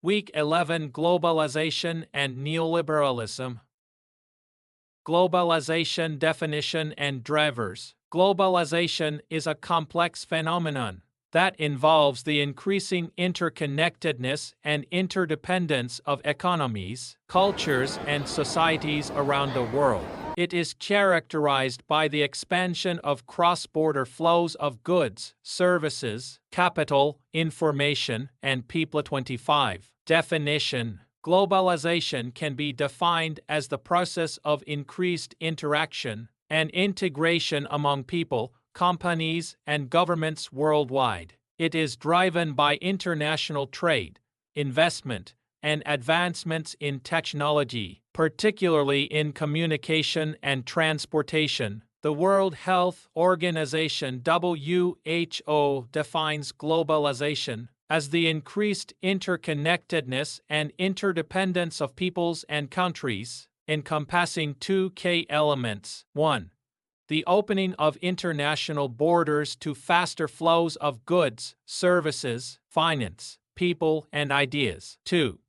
Week 11 Globalization and Neoliberalism. Globalization definition and drivers. Globalization is a complex phenomenon that involves the increasing interconnectedness and interdependence of economies, cultures, and societies around the world. It is characterized by the expansion of cross-border flows of goods, services, capital, information, and people. 25. Definition. Globalization can be defined as the process of increased interaction and integration among people, companies, and governments worldwide. It is driven by international trade, investment, and advancements in technology, particularly in communication and transportation. The World Health Organization (WHO) defines globalization as the increased interconnectedness and interdependence of peoples and countries, encompassing two key elements. 1. The opening of international borders to faster flows of goods, services, finance, people, and ideas. 2.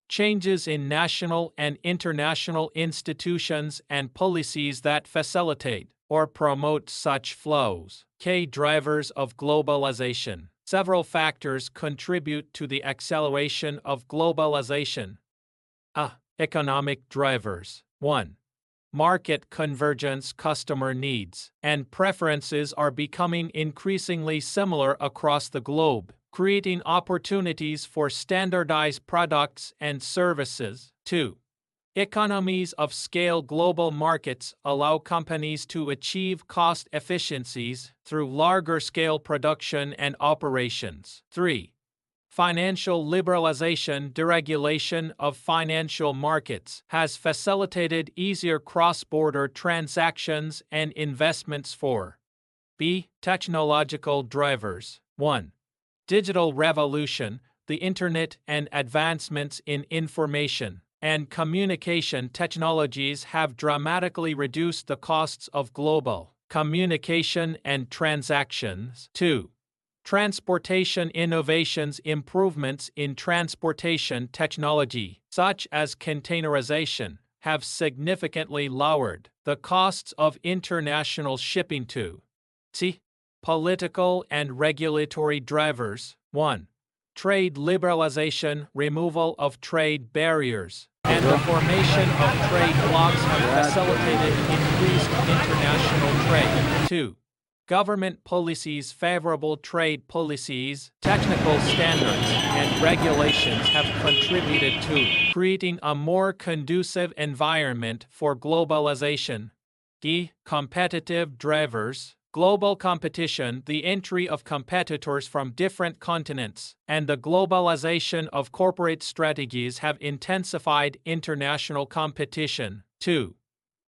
Changes in national and international institutions and policies that facilitate or promote such flows. Key drivers of globalization. Several factors contribute to the acceleration of globalization. Economic drivers. 1. Market convergence. Customer needs and preferences are becoming increasingly similar across the globe, creating opportunities for standardized products and services. 2. Economies of scale. Global markets allow companies to achieve cost efficiencies through larger-scale production and operations. 3. Financial liberalization. Deregulation of financial markets has facilitated easier cross-border transactions and investments. 4. Technological drivers. 1. Digital revolution. The Internet and advancements in information and communication technologies have dramatically reduced the costs of global communication and transactions. 2. Transportation innovations. Improvements in transportation technology, such as containerization, have significantly lowered the costs of international shipping. 2. Political and regulatory drivers. 1. Trade liberalization. Removal of trade barriers and the formation of trade blocs have facilitated increased international trade. 2. Government policies. Favorable trade policies, technical standards, and regulations have contributed to creating a more conducive environment for globalization. Competitive drivers. Global competition. The entry of competitors from different continents and the globalization of corporate strategies have intensified international competition. 2.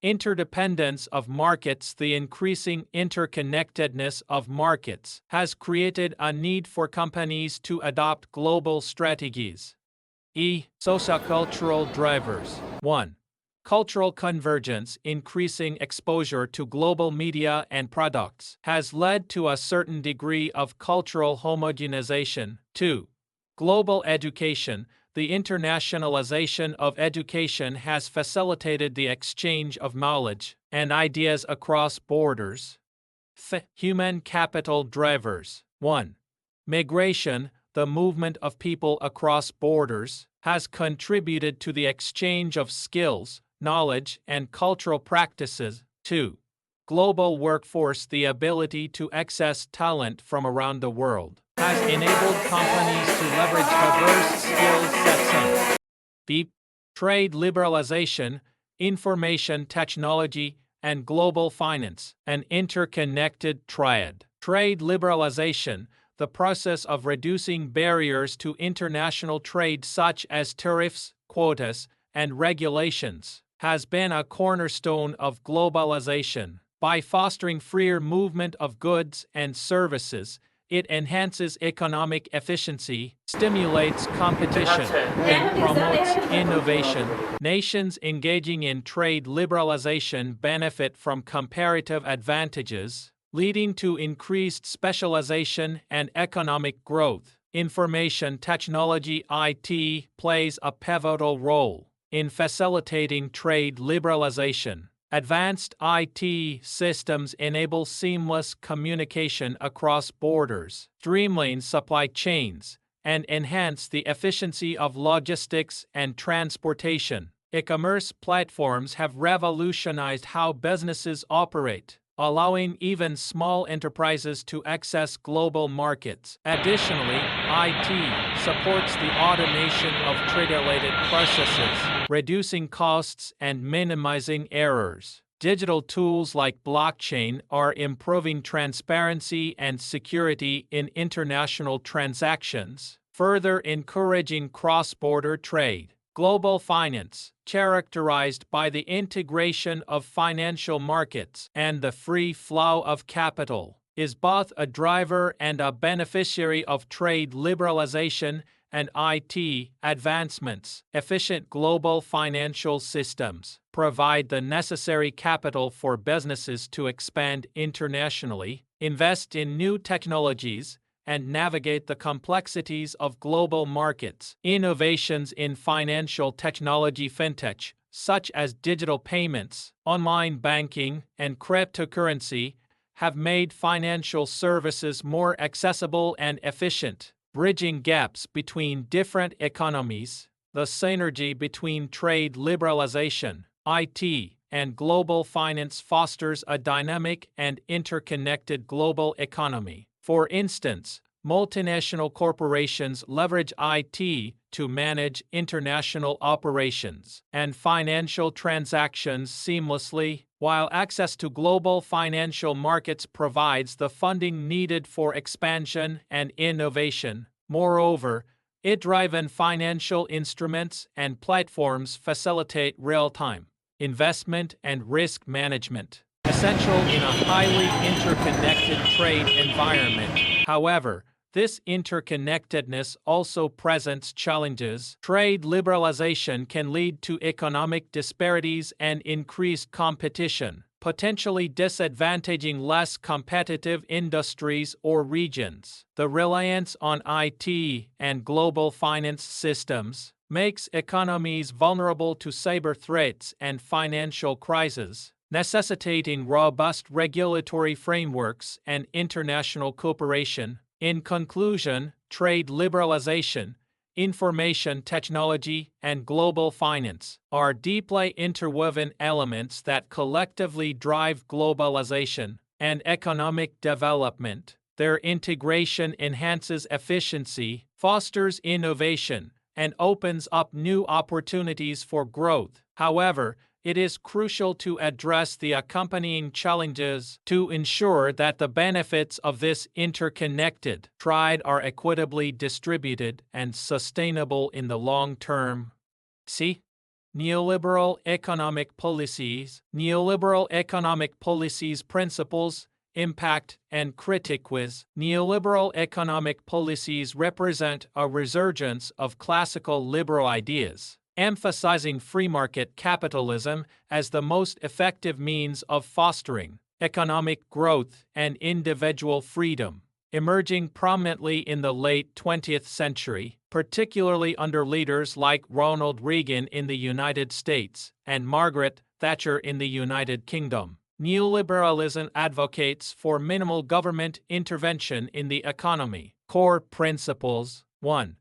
Interdependence of markets. The increasing interconnectedness of markets has created a need for companies to adopt global strategies. Sociocultural drivers. 1. Cultural convergence. Increasing exposure to global media and products has led to a certain degree of cultural homogenization. 2. Global education. The internationalization of education has facilitated the exchange of knowledge and ideas across borders. Human capital drivers. 1. Migration. The movement of people across borders has contributed to the exchange of skills, knowledge, and cultural practices. 2. Global workforce. The ability to access talent from around the world has enabled companies to leverage diverse skill sets. Trade liberalization, information technology, and global finance, an interconnected triad. Trade liberalization, the process of reducing barriers to international trade such as tariffs, quotas, and regulations, has been a cornerstone of globalization. By fostering freer movement of goods and services, it enhances economic efficiency, stimulates competition, and promotes innovation. Nations engaging in trade liberalization benefit from comparative advantages, leading to increased specialization and economic growth. Information technology (IT) plays a pivotal role in facilitating trade liberalization. Advanced IT systems enable seamless communication across borders, streamline supply chains, and enhance the efficiency of logistics and transportation. E-commerce platforms have revolutionized how businesses operate, allowing even small enterprises to access global markets. Additionally, IT supports the automation of trade-related processes, reducing costs and minimizing errors. Digital tools like blockchain are improving transparency and security in international transactions, further encouraging cross-border trade. Global finance, characterized by the integration of financial markets and the free flow of capital, is both a driver and a beneficiary of trade liberalization and IT advancements. Efficient global financial systems provide the necessary capital for businesses to expand internationally, invest in new technologies, and navigate the complexities of global markets. Innovations in financial technology fintech, such as digital payments, online banking, and cryptocurrency, have made financial services more accessible and efficient, bridging gaps between different economies. The synergy between trade liberalization, IT, and global finance fosters a dynamic and interconnected global economy. For instance, multinational corporations leverage IT to manage international operations and financial transactions seamlessly, while access to global financial markets provides the funding needed for expansion and innovation. Moreover, AI-driven financial instruments and platforms facilitate real-time investment and risk management, essential in a highly interconnected trade environment. However, this interconnectedness also presents challenges. Trade liberalization can lead to economic disparities and increased competition, potentially disadvantaging less competitive industries or regions. The reliance on IT and global finance systems makes economies vulnerable to cyber threats and financial crises, necessitating robust regulatory frameworks and international cooperation. In conclusion, trade liberalization, information technology, and global finance are deeply interwoven elements that collectively drive globalization and economic development. Their integration enhances efficiency, fosters innovation, and opens up new opportunities for growth. However, it is crucial to address the accompanying challenges to ensure that the benefits of this interconnected trade are equitably distributed and sustainable in the long term. See Neoliberal economic policies. Neoliberal economic policies principles, impact, and critiques. Neoliberal economic policies represent a resurgence of classical liberal ideas, emphasizing free market capitalism as the most effective means of fostering economic growth and individual freedom. Emerging prominently in the late 20th century, particularly under leaders like Ronald Reagan in the United States and Margaret Thatcher in the United Kingdom, neoliberalism advocates for minimal government intervention in the economy. Core principles. 1.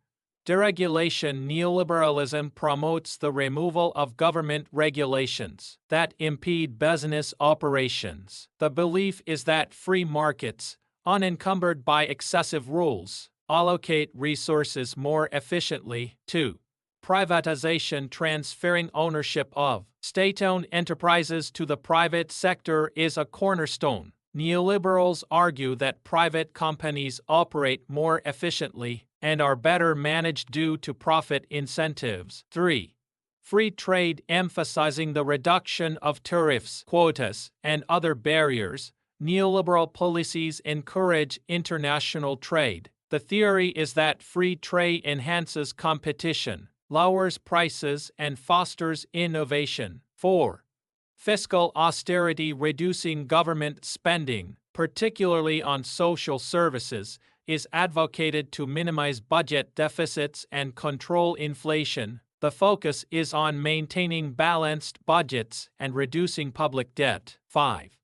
Deregulation. Neoliberalism promotes the removal of government regulations that impede business operations. The belief is that free markets, unencumbered by excessive rules, allocate resources more efficiently. 2. Privatization. Transferring ownership of state-owned enterprises to the private sector is a cornerstone. Neoliberals argue that private companies operate more efficiently and are better managed due to profit incentives. 3. Free trade. Emphasizing the reduction of tariffs, quotas, and other barriers, neoliberal policies encourage international trade. The theory is that free trade enhances competition, lowers prices, and fosters innovation. 4. Fiscal austerity. Reducing government spending, particularly on social services, is advocated to minimize budget deficits and control inflation. The focus is on maintaining balanced budgets and reducing public debt. 5.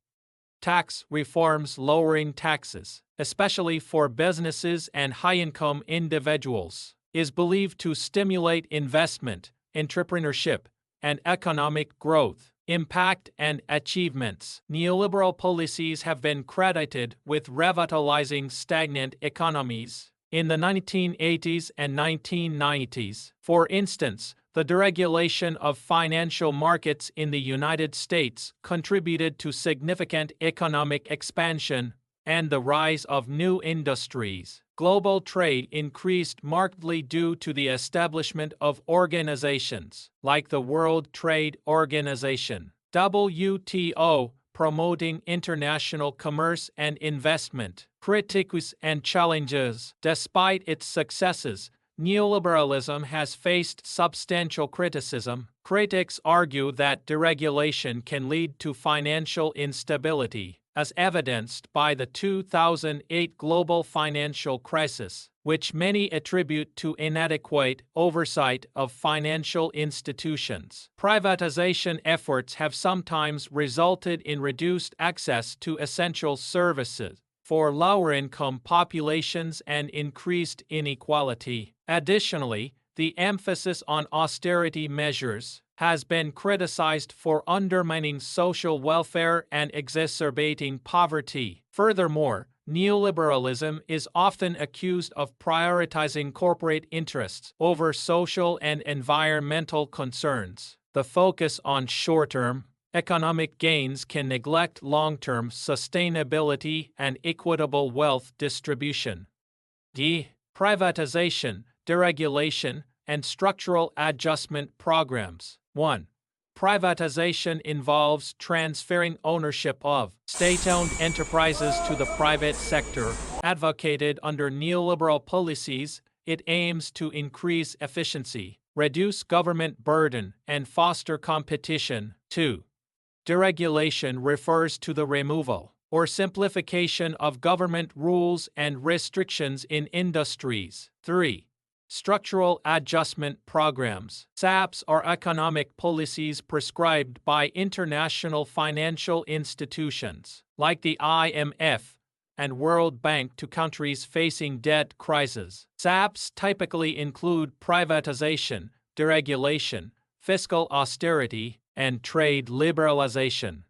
Tax reforms. Lowering taxes, especially for businesses and high-income individuals, is believed to stimulate investment, entrepreneurship, and economic growth. Impact and achievements. Neoliberal policies have been credited with revitalizing stagnant economies in the 1980s and 1990s. For instance, the deregulation of financial markets in the United States contributed to significant economic expansion and the rise of new industries. Global trade increased markedly due to the establishment of organizations like the World Trade Organization, WTO, promoting international commerce and investment. Critiques and challenges. Despite its successes, neoliberalism has faced substantial criticism. Critics argue that deregulation can lead to financial instability, as evidenced by the 2008 global financial crisis, which many attribute to inadequate oversight of financial institutions. Privatization efforts have sometimes resulted in reduced access to essential services for lower-income populations and increased inequality. Additionally, the emphasis on austerity measures has been criticized for undermining social welfare and exacerbating poverty. Furthermore, neoliberalism is often accused of prioritizing corporate interests over social and environmental concerns. The focus on short-term economic gains can neglect long-term sustainability and equitable wealth distribution. D. Privatization, deregulation, and structural adjustment programs. 1. Privatization involves transferring ownership of state-owned enterprises to the private sector. Advocated under neoliberal policies, it aims to increase efficiency, reduce government burden, and foster competition. 2. Deregulation refers to the removal or simplification of government rules and restrictions in industries. 3. Structural adjustment programs. SAPs are economic policies prescribed by international financial institutions, like the IMF and World Bank, to countries facing debt crises. SAPs typically include privatization, deregulation, fiscal austerity, and trade liberalization.